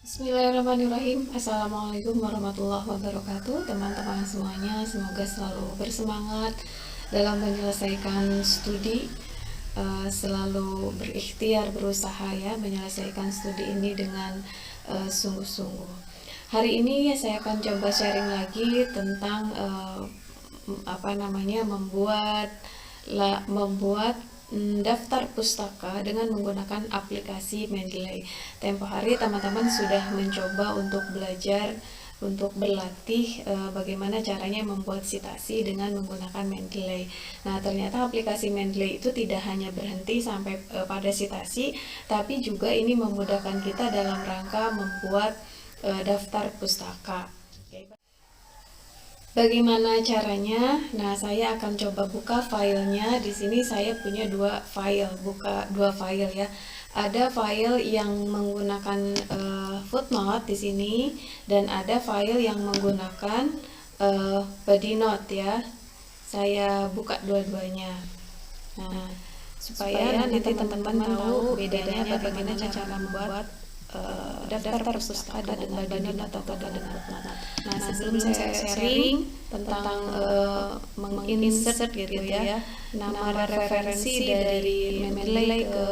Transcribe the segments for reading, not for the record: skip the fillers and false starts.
Bismillahirrahmanirrahim. Assalamualaikum warahmatullahi wabarakatuh. Teman-teman semuanya, semoga selalu bersemangat dalam menyelesaikan studi, selalu berikhtiar, berusaha ya menyelesaikan studi ini dengan sungguh-sungguh. Hari ini saya akan coba sharing lagi tentang membuat daftar pustaka dengan menggunakan aplikasi Mendeley. Tempo hari teman-teman sudah mencoba untuk belajar, untuk berlatih bagaimana caranya membuat citasi dengan menggunakan Mendeley. Nah, ternyata aplikasi Mendeley itu tidak hanya berhenti sampai pada citasi, tapi juga ini memudahkan kita dalam rangka membuat daftar pustaka. Bagaimana caranya? Nah, saya akan coba buka filenya. Di sini saya punya dua file ya. Ada file yang menggunakan footnote di sini dan ada file yang menggunakan body note ya. Saya buka dua-duanya. Nah, supaya nanti teman-teman tahu bedanya bagaimana cara membuat daftar pustaka dengan body note atau dengan footnote. Nah, sebelum saya sharing tentang menginsert gitu ya nama referensi dari Mendeley ke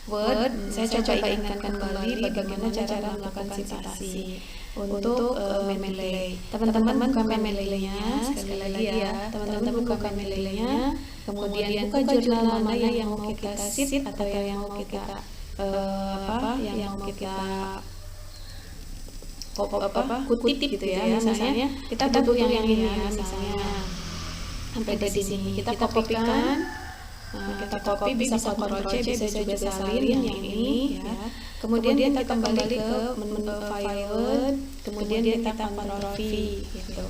Word, saya coba ingatkan kembali bagaimana cara melakukan citasi untuk Mendeley. Teman-teman buka Mendeley-nya sekali lagi ya. Teman-teman buka Mendeley-nya, kemudian buka jurnal mana yang mau kita cite atau yang mau kita kutip gitu ya. Misalnya kita butuh yang ini ya, misalnya sampai di sini kita kopikan. Kita copy, bisa Ctrl C, bisa juga salin yang ini ya. Kemudian kita kembali ke menu file, kemudian kita Ctrl V gitu.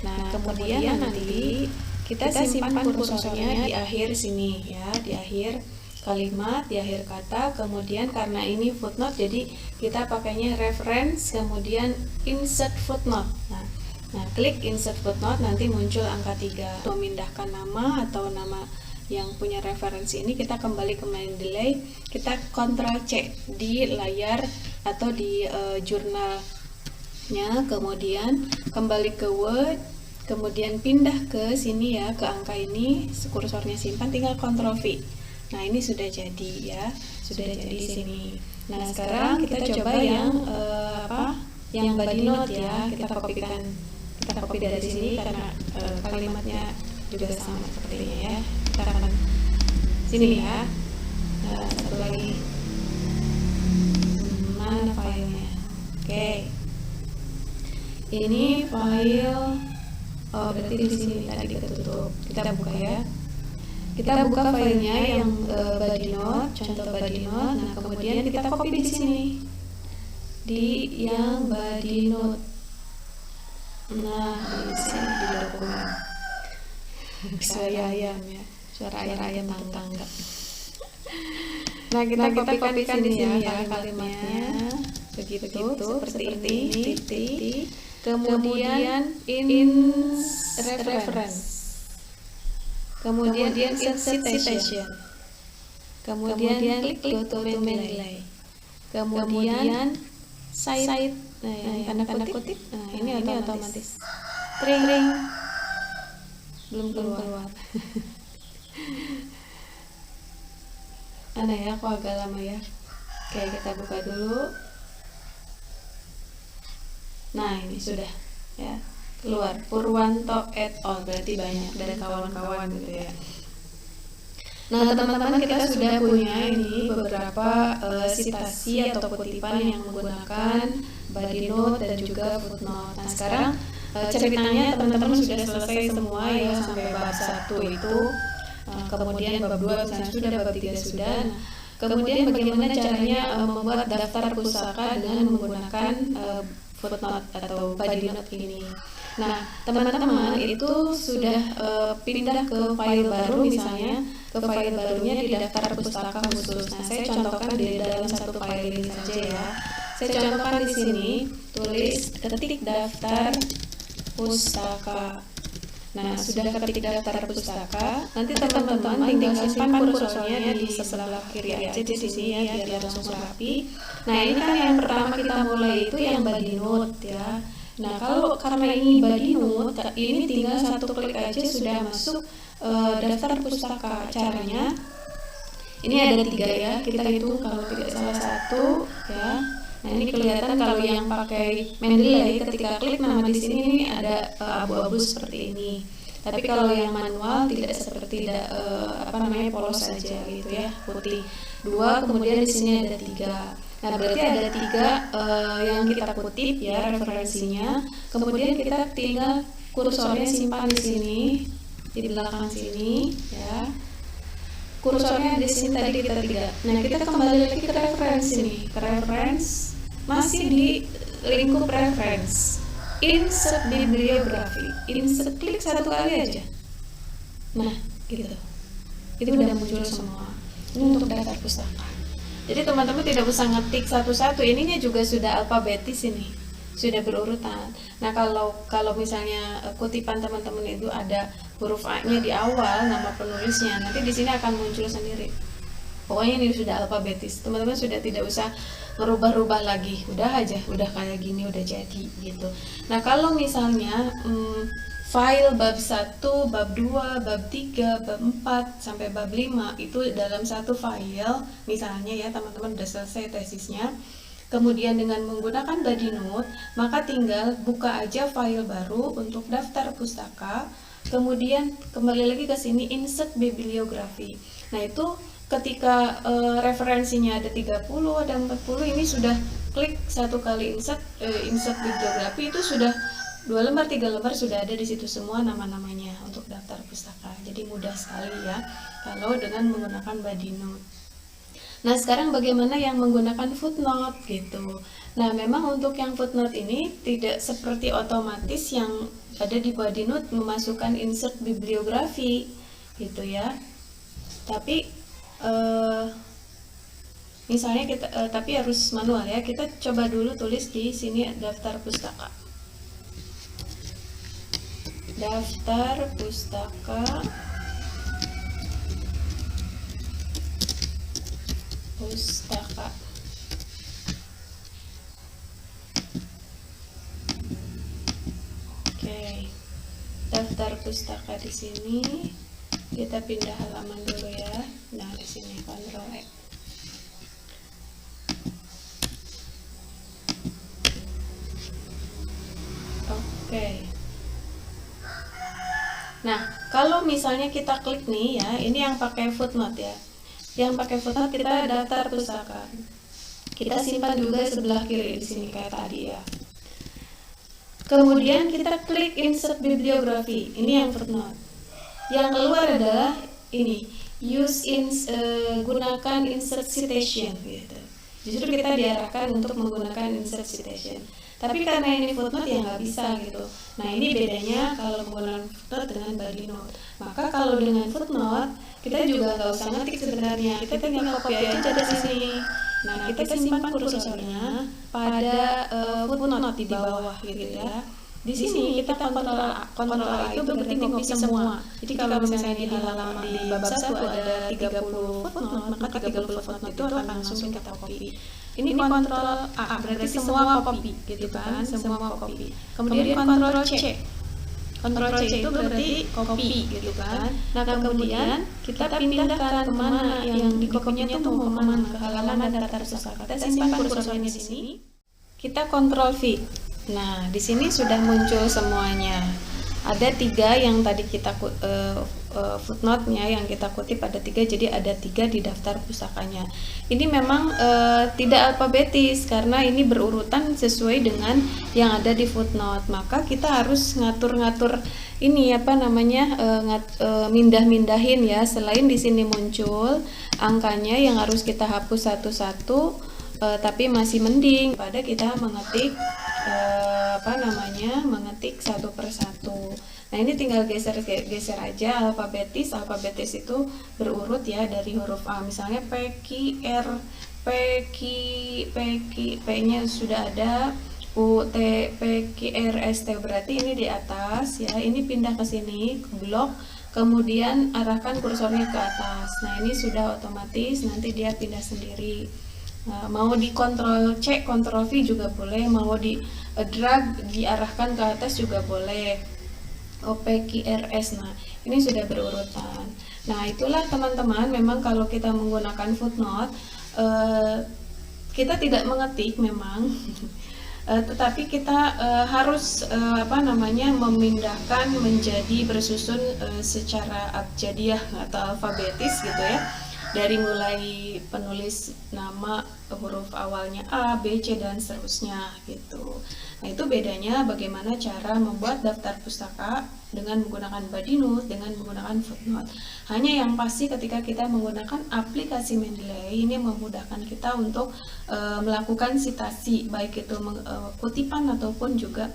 Nah, kemudian nanti kita simpan kursornya di akhir sini ya, di akhir kalimat, di akhir kata. Kemudian karena ini footnote, jadi kita pakainya reference kemudian insert footnote. Nah, klik insert footnote, nanti muncul angka 3. Memindahkan nama atau nama yang punya referensi ini, kita kembali ke Mendeley, kita Ctrl C di layar atau di jurnalnya, kemudian kembali ke Word, kemudian pindah ke sini ya, ke angka ini, kursornya simpan, tinggal Ctrl V. Nah, ini sudah jadi ya, sudah jadi di sini. Nah, sekarang kita coba yang yang body note ya. Kita copy dari sini karena kalimatnya juga sama sepertinya ya. Kita akan sini ya. Nah, satu lagi. Mana filenya? Oke. Ini file. Oh, berarti di sini tadi ketutup. Kita buka ya. Kita buka filenya yang body note, contoh body note. Nah, kemudian kita copy di sini di yang body note. Nah, di sini di dokumen. Suara ayam ya, suara ayam tetangga. Nah, kita copykan di sini ya kalimatnya. Begitu, seperti ini, titik. Kemudian in reference. Kemudian insert citation. Kemudian klik go to Mendeley. Kemudian cite. Nah, yang tanda kutip. Nah, ini otomatis. String belum keluar. Aneh ya, kok agak lama ya. Oke, kita buka dulu. Nah, ini sudah ya. Keluar Purwanto et al, berarti banyak dari kawan-kawan gitu ya. Nah, teman-teman, kita sudah punya ini beberapa citasi atau kutipan yang menggunakan body note dan juga footnote. Nah, sekarang ceritanya teman-teman sudah selesai semua ya, sampai bab 1 itu. Kemudian bab 2 misalnya sudah, bab 3 sudah. Nah, kemudian bagaimana caranya membuat daftar pustaka dengan menggunakan footnote atau body note ini. Nah, teman-teman itu sudah pindah ke file baru, misalnya ke file barunya di daftar pustaka khusus. Nah, saya contohkan di dalam satu file ini saja ya. Saya contohkan di sini, ketik daftar pustaka. Nah, sudah ketik daftar pustaka, nanti teman-teman tinggal simpan kursornya di sebelah kiri aja di sini ya, biar langsung rapi. Nah, ini kan yang pertama kita mulai itu yang body note ya. Nah, kalau karena ini body note, ini tinggal satu klik aja sudah masuk daftar pustaka. Caranya, ini ada 3 ya, kita hitung kalau tidak salah 1 ya. Nah, ini kelihatan kalau yang pakai Mendeley ketika klik nama di sini ini ada abu-abu seperti ini. Tapi kalau yang manual tidak seperti polos saja gitu ya, putih. 2, kemudian di sini ada 3. Nah, berarti ada 3 yang kita kutip ya referensinya. Kemudian kita tinggal kursornya simpan di sini di belakang sini ya. Kursornya di sini tadi kita 3. Nah, kita kembali lagi ke referensi nih, ke reference, masih di lingkup reference. Insert bibliografi. Insert, klik 1 kali aja. Nah, gitu. Itu udah muncul semua. Ini untuk daftar pustaka. Jadi teman-teman tidak usah ngetik satu-satu. Ininya juga sudah alfabetis ini. Sudah berurutan. Nah, kalau misalnya kutipan teman-teman itu ada huruf A-nya di awal, nama penulisnya, nanti di sini akan muncul sendiri. Pokoknya ini sudah alfabetis. Teman-teman sudah tidak usah merubah-rubah lagi. Udah aja, udah kayak gini, udah jadi gitu. Nah, kalau misalnya file bab 1, bab 2, bab 3, bab 4 sampai bab 5 itu dalam satu file, misalnya ya teman-teman udah selesai tesisnya. Kemudian dengan menggunakan body note, maka tinggal buka aja file baru untuk daftar pustaka. Kemudian kembali lagi ke sini insert bibliografi. Nah, itu ketika referensinya ada 30, ada 40, ini sudah klik 1 kali insert bibliografi, itu sudah 2 lembar, 3 lembar sudah ada di situ semua nama-namanya untuk daftar pustaka. Jadi mudah sekali ya kalau dengan menggunakan body note. Nah, sekarang bagaimana yang menggunakan footnote gitu. Nah, memang untuk yang footnote ini tidak seperti otomatis yang ada di body note memasukkan insert bibliografi gitu ya. Tapi misalnya kita tapi harus manual ya. Kita coba dulu tulis di sini daftar pustaka. Daftar pustaka Oke. Daftar pustaka di sini. Kita pindah halaman dulu ya. Nah, di sini Ctrl X. Oke. Nah, kalau misalnya kita klik nih ya, ini yang pakai footnote ya. Yang pakai footnote kita daftar pustaka. Kita simpan juga sebelah kiri di sini kayak tadi ya. Kemudian kita klik insert bibliografi. Ini yang footnote. Yang keluar adalah ini, gunakan insert citation gitu. Justru kita diarahkan untuk menggunakan insert citation. Tapi karena ini footnote ya nggak bisa gitu. Nah, ini bedanya kalau menggunakan footnote dengan body note. Maka kalau dengan footnote kita juga nggak usah ngetik sebenarnya. Kita tinggal copy aja dari sini. Nah, kita simpan kursornya pada footnote di bawah gitu ya. Di sini kita kontrol A itu berarti ngopi semua. Jadi kalau misalnya di halaman di bab 1 ada 30 footnote, maka 30 footnote itu akan langsung kita copy. Ini kontrol A berarti semua copy gitu kan, semua copy. Kemudian kontrol C. Kontrol C itu berarti copy gitu kan. Nah, kemudian kita pindahkan kemana yang di copy-nya itu mau kemana, ke halaman daftar pustaka. Kita simpan kursornya di sini. Kita kontrol V. Nah, di sini sudah muncul semuanya. Ada 3 yang tadi kita footnote-nya yang kita kutip ada 3, jadi ada 3 di daftar pustakanya. Ini memang tidak alfabetis karena ini berurutan sesuai dengan yang ada di footnote. Maka kita harus ngatur-ngatur ini mindah-mindahin ya. Selain di sini muncul angkanya yang harus kita hapus satu-satu, tapi masih mending pada kita mengetik mengetik satu persatu. Nah, ini tinggal geser aja alfabetis itu berurut ya dari huruf A. Misalnya P, Q, R, P nya sudah ada, UTPQRST, berarti ini di atas ya. Ini pindah ke sini ke blok, kemudian arahkan kursornya ke atas. Nah, ini sudah otomatis nanti dia pindah sendiri. Nah, mau di Ctrl C, Ctrl V juga boleh, mau di drag diarahkan ke atas juga boleh. OPQRS. Nah, ini sudah berurutan. Nah, itulah teman-teman, memang kalau kita menggunakan footnote, kita tidak mengetik memang, tetapi kita harus memindahkan menjadi bersusun secara abjadiyah atau alfabetis gitu ya. Dari mulai penulis nama, huruf awalnya A, B, C, dan seterusnya gitu. Nah, itu bedanya bagaimana cara membuat daftar pustaka dengan menggunakan body note, dengan menggunakan footnote. Hanya yang pasti ketika kita menggunakan aplikasi Mendeley, ini memudahkan kita untuk melakukan citasi, baik itu kutipan ataupun juga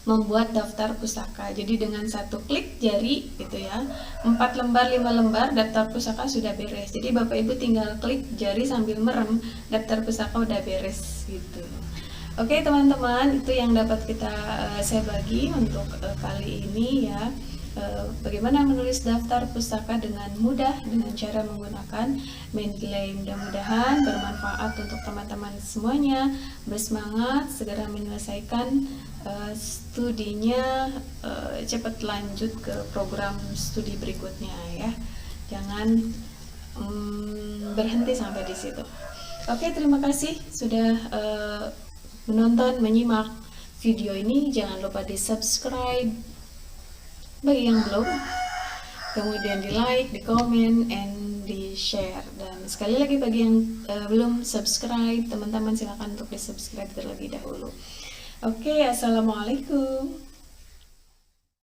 membuat daftar pustaka. Jadi dengan satu klik jari gitu ya, 4 lembar 5 lembar daftar pustaka sudah beres. Jadi Bapak Ibu tinggal klik jari sambil merem, daftar pustaka udah beres gitu. Oke teman-teman, itu yang dapat saya bagi untuk kali ini ya. Bagaimana menulis daftar pustaka dengan mudah dengan cara menggunakan Mendeley. Mudah-mudahan bermanfaat untuk teman-teman semuanya. Bersemangat segera menyelesaikan studinya, cepat lanjut ke program studi berikutnya ya. Jangan berhenti sampai di situ. Oke, terima kasih sudah menonton, menyimak video ini. Jangan lupa di subscribe bagi yang belum, kemudian di like, di komen, and di share. Dan sekali lagi bagi yang belum subscribe, teman-teman silakan untuk di subscribe terlebih dahulu. Oke, assalamualaikum.